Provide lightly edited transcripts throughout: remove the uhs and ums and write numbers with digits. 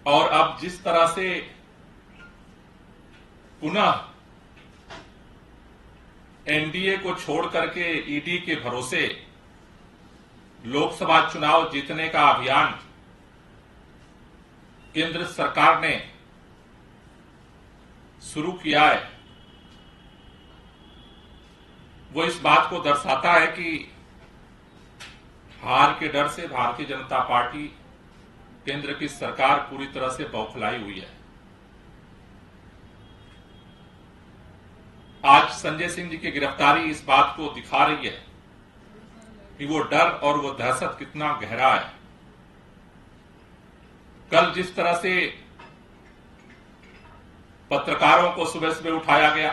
और अब जिस तरह से पुनः एनडीए को छोड़ करके ईडी के भरोसे लोकसभा चुनाव जीतने का अभियान केंद्र सरकार ने शुरू किया है, वो इस बात को दर्शाता है कि हार के डर से भारतीय जनता पार्टी, केंद्र की सरकार पूरी तरह से बौखलाई हुई है। आज संजय सिंह जी की गिरफ्तारी इस बात को दिखा रही है कि वो डर और वो दहशत कितना गहरा है। कल जिस तरह से पत्रकारों को सुबह सुबह उठाया गया,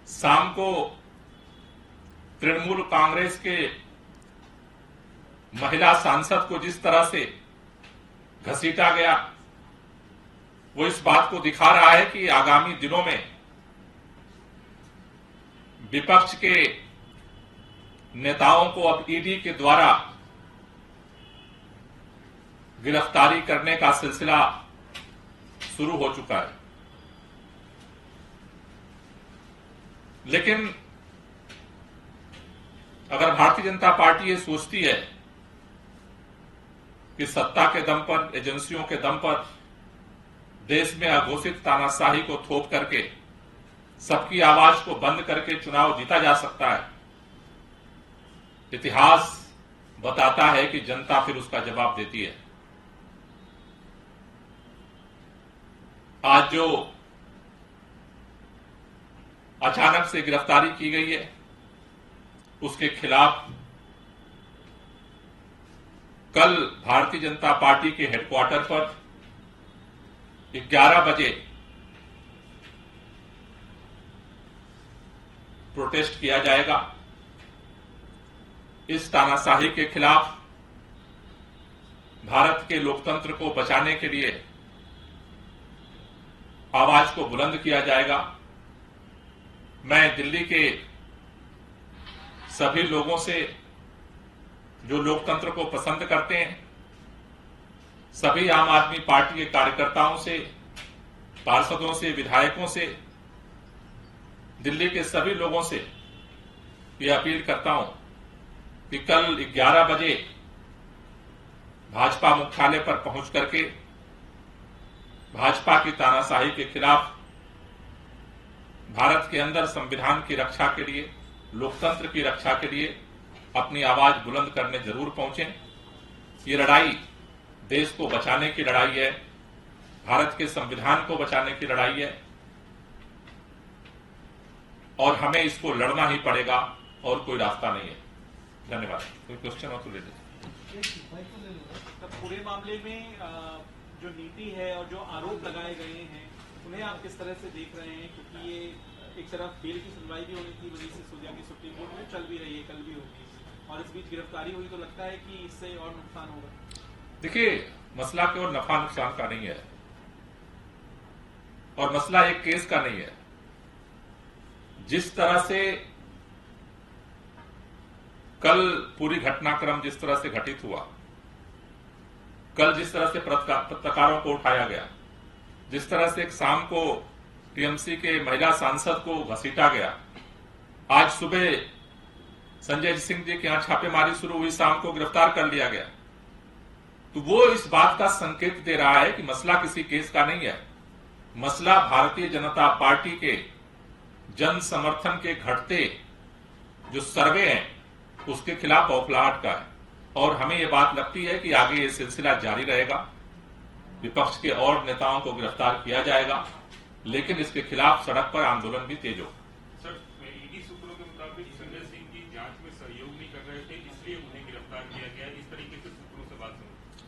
शाम को तृणमूल कांग्रेस के महिला सांसद को जिस तरह से घसीटा गया, वो इस बात को दिखा रहा है कि आगामी दिनों में विपक्ष के नेताओं को अब ईडी के द्वारा गिरफ्तारी करने का सिलसिला शुरू हो चुका है। लेकिन अगर भारतीय जनता पार्टी ये सोचती है कि सत्ता के दम पर, एजेंसियों के दम पर देश में अघोषित तानाशाही को थोप करके सबकी आवाज को बंद करके चुनाव जीता जा सकता है, इतिहास बताता है कि जनता फिर उसका जवाब देती है। आज जो अचानक से गिरफ्तारी की गई है, उसके खिलाफ कल भारतीय जनता पार्टी के हेडक्वार्टर पर 11 बजे प्रोटेस्ट किया जाएगा। इस तानाशाही के खिलाफ भारत के लोकतंत्र को बचाने के लिए आवाज को बुलंद किया जाएगा। मैं दिल्ली के सभी लोगों से, जो लोकतंत्र को पसंद करते हैं, सभी आम आदमी पार्टी के कार्यकर्ताओं से, पार्षदों से, विधायकों से, दिल्ली के सभी लोगों से यह अपील करता हूं कि कल 11 बजे भाजपा मुख्यालय पर पहुंच करके भाजपा की तानाशाही के खिलाफ भारत के अंदर संविधान की रक्षा के लिए, लोकतंत्र की रक्षा के लिए अपनी आवाज बुलंद करने जरूर पहुंचें। ये लड़ाई देश को बचाने की लड़ाई है, भारत के संविधान को बचाने की लड़ाई है और हमें इसको लड़ना ही पड़ेगा और कोई रास्ता नहीं है। धन्यवाद। कोई क्वेश्चन हो तो ले लीजिए। पूरे मामले में जो नीति है और जो आरोप लगाए गए हैं उन्हें आप किस तरह से देख रहे हैं, क्योंकि ये एक तरफ बेल की सुनवाई भी होनी थी, वजह से सोचा कि सुप्रीम कोर्ट में चल भी रही है, कल भी होगी, और इस बीच गिरफ्तारी हुई, तो लगता है कि इससे और नुकसान होगा। देखिए, मसला केवल नफा नुकसान का नहीं है और मसला एक केस का नहीं है। जिस तरह से कल पूरी घटनाक्रम जिस तरह से घटित हुआ, कल जिस तरह से पत्रकारों को उठाया गया, जिस तरह से एक शाम को टीएमसी के महिला सांसद को घसीटा गया, आज सुबह संजय सिंह जी के यहां छापेमारी शुरू हुई, शाम को गिरफ्तार कर लिया गया, तो वो इस बात का संकेत दे रहा है कि मसला किसी केस का नहीं है। मसला भारतीय जनता पार्टी के जन समर्थन के घटते जो सर्वे हैं उसके खिलाफ बौखलाहट का है और हमें यह बात लगती है कि आगे ये सिलसिला जारी रहेगा। विपक्ष के और नेताओं को गिरफ्तार किया जाएगा, लेकिन इसके खिलाफ सड़क पर आंदोलन भी तेज होगा। सर, ईडी सूत्रों के मुताबिक संजय सिंह जी जांच में सहयोग नहीं कर रहे थे, इसलिए उन्हें गिरफ्तार किया गया। इस तरीके से सूत्रों से बात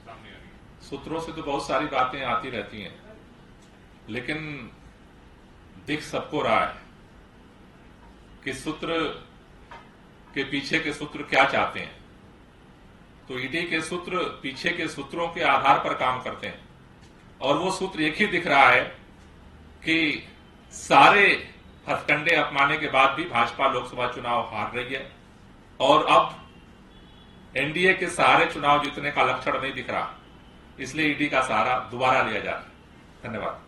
सामने आ रही है। सूत्रों से तो बहुत सारी बातें आती रहती हैं, लेकिन दिख सबको रहा है कि सूत्र के पीछे के सूत्र क्या चाहते हैं। तो ईडी के सूत्र पीछे के सूत्रों के आधार पर काम करते हैं और वो सूत्र एक ही दिख रहा है कि सारे हथकंडे अपनाने के बाद भी भाजपा लोकसभा चुनाव हार रही है और अब एनडीए के सहारे चुनाव जीतने का लक्षण नहीं दिख रहा। इसलिए ईडी का सहारा दोबारा लिया जा रहा है। धन्यवाद।